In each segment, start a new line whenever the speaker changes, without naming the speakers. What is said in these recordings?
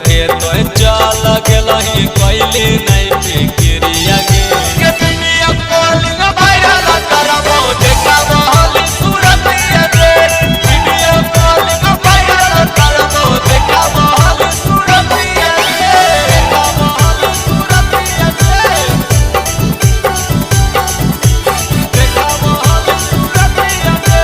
के तो चल गेलही कैली नहीं फिक्रिया के वीडियो कॉलिंग वायरल करबो देखा बहली सूरतिया रे वीडियो कॉलिंग वायरल करबो देखा बहली सूरतिया रे देखा बहली सूरतिया रे देखा बहली सूरतिया रे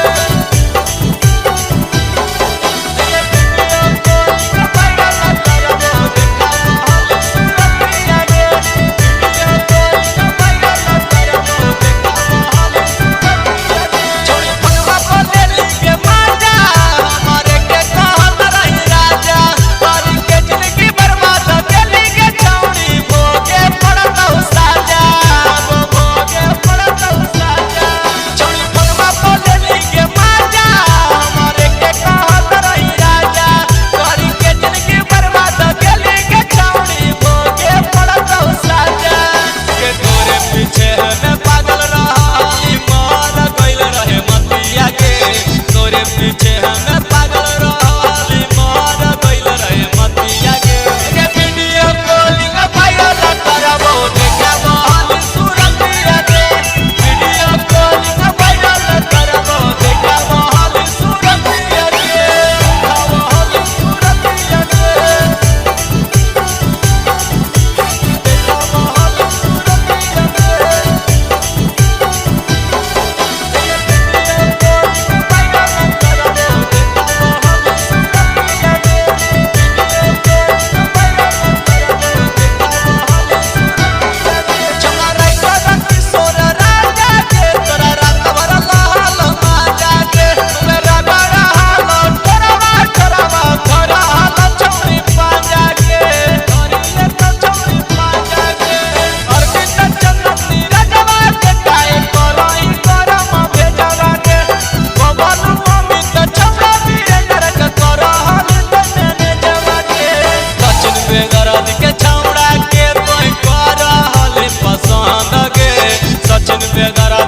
पीछे हमें पागल रहली मर गइल रहे मतिया के वीडियो कॉलिंग वायरल करबो देखा बहली सूरतिया रे वीडियो कॉलिंग वायरल करबो देखा बहली सूरतिया रे देखा बहली सूरतिया रे देखा बहली सूरतिया सचिन बेगरा